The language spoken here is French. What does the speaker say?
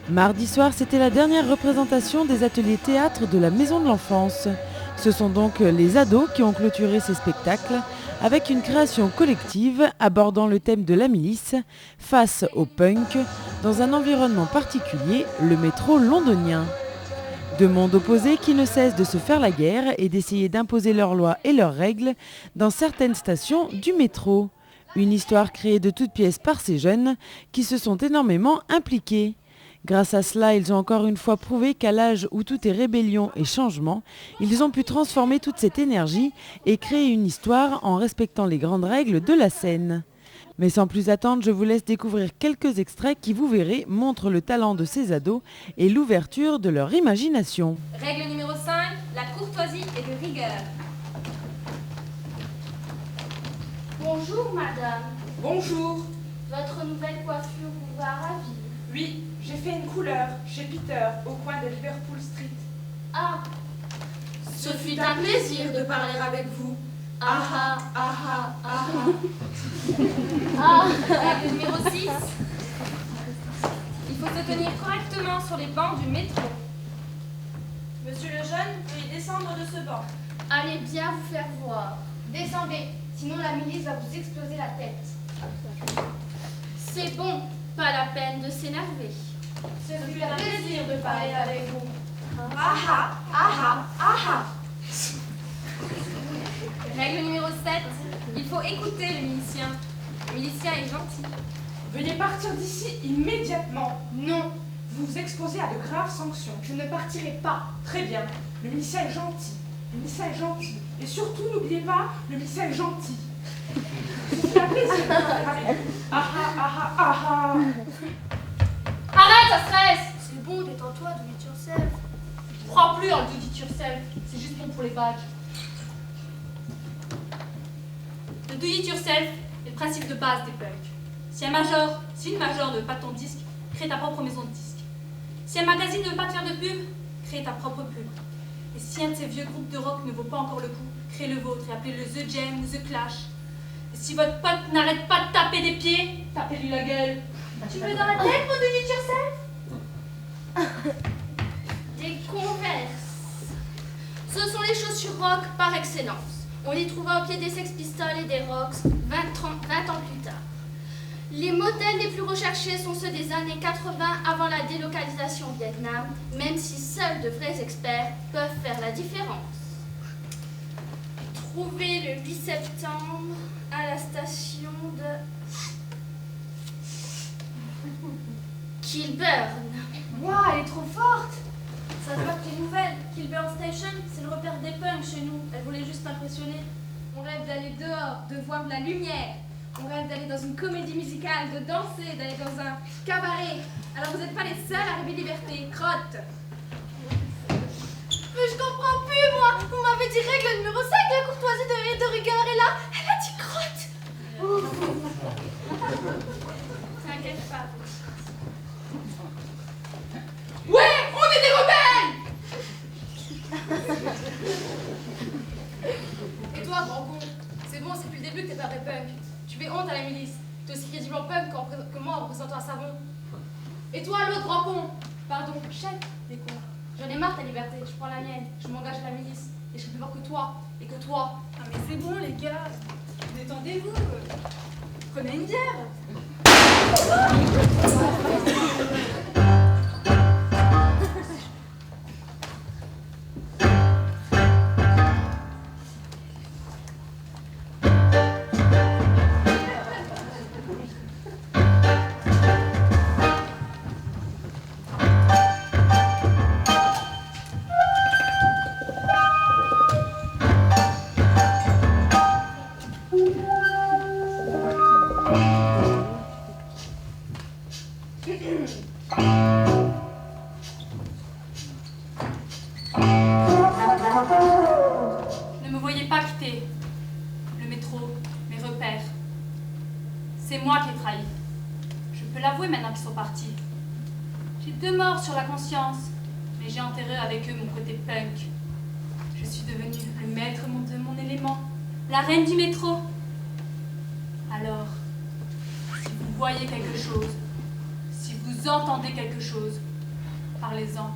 Mardi soir, c'était la dernière représentation des ateliers théâtre de la Maison de l'Enfance. Ce sont donc les ados qui ont clôturé ces spectacles avec une création collective abordant le thème de la milice face au punk dans un environnement particulier, le métro londonien. Deux mondes opposés qui ne cessent de se faire la guerre et d'essayer d'imposer leurs lois et leurs règles dans certaines stations du métro. Une histoire créée de toutes pièces par ces jeunes qui se sont énormément impliqués. Grâce à cela, ils ont encore une fois prouvé qu'à l'âge où tout est rébellion et changement, ils ont pu transformer toute cette énergie et créer une histoire en respectant les grandes règles de la scène. Mais sans plus attendre, je vous laisse découvrir quelques extraits qui, vous verrez, montrent le talent de ces ados et l'ouverture de leur imagination. Règle numéro 5, la courtoisie est de rigueur. Bonjour madame, Bonjour. votre nouvelle coiffure vous va ravir. Oui, j'ai fait une couleur chez Peter, au coin de Liverpool Street. Ah, ce fut un plaisir de parler avec vous. Ah ah, ah ah, ah ah. Règle numéro 6, il faut se tenir correctement sur les bancs du métro. Monsieur le jeune, veuillez descendre de ce banc. Allez bien vous faire voir. Descendez, sinon la milice va vous exploser la tête. C'est bon, pas la peine de s'énerver. Ce fut un plaisir de parler avec vous. Ah ah, ah ah, ah ah. Règle numéro 7, il faut écouter le milicien. Le milicien est gentil. Veuillez partir d'ici immédiatement. Non, Vous vous exposez à de graves sanctions. je ne partirai pas. Très bien, le milicien est gentil. Le milicien est gentil. Et surtout, n'oubliez pas, le milicien est gentil. C'est un plaisir de parler avec vous. Ah ah, ah ah, ah ah. Arrête, ça stresse! C'est bon, détends-toi, do it yourself. Je crois plus en le do it yourself, c'est juste bon pour les badges. Le do it yourself est le principe de base des punks. Si une major ne veut pas ton disque, crée ta propre maison de disques. Si un magazine ne veut pas te faire de pub, crée ta propre pub. Et si un de ces vieux groupes de rock ne vaut pas encore le coup, crée le vôtre et appelez-le The Jam ou The Clash. Et si votre pote n'arrête pas de taper des pieds, tapez-lui la gueule. Tu veux dans la tête, mon do it yourself? Des Converse. Ce sont les chaussures rock par excellence. On les trouva au pied des Sex Pistols et des Rocks 20 ans plus tard. Les modèles les plus recherchés sont ceux des années 80 avant la délocalisation au Vietnam, même si seuls de vrais experts peuvent faire la différence. Trouvé le 8 septembre à la station de Kilburn. Waouh, elle est trop forte. Ça se voit que les nouvelles. Kilburn Station, c'est le repère des punks chez nous. Elle voulait juste t'impressionner. On rêve d'aller dehors, de voir de la lumière. On rêve d'aller dans une comédie musicale, de danser, d'aller dans un cabaret. Alors vous n'êtes pas les seuls à rêver liberté, crotte. Mais je comprends plus, moi. On m'avait dit règle numéro 5, la courtoisie de rigueur, et là, elle a dit crotte. T'inquiète pas. Ouais, on est des rebelles. Et toi, grand con, c'est bon, c'est depuis le début que t'es pas vrai punk. Tu fais honte à la milice. T'es aussi crédible punk que moi en représentant un savon. Et toi, l'autre grand con, pardon, chef des cons. J'en ai marre de ta liberté, je prends la mienne, je m'engage à la milice. Et je serai plus fort que toi, et que toi. Ah mais c'est bon les gars, détendez-vous. Prenez une bière. Ne me voyez pas quitter le métro, mes repères. C'est moi qui ai trahi. Je peux l'avouer maintenant qu'ils sont partis. J'ai 2 morts sur la conscience, mais j'ai enterré avec eux mon côté punk. Je suis devenue le maître de mon élément, la reine du métro. Alors, si vous voyez quelque chose, si vous entendez quelque chose, Parlez-en.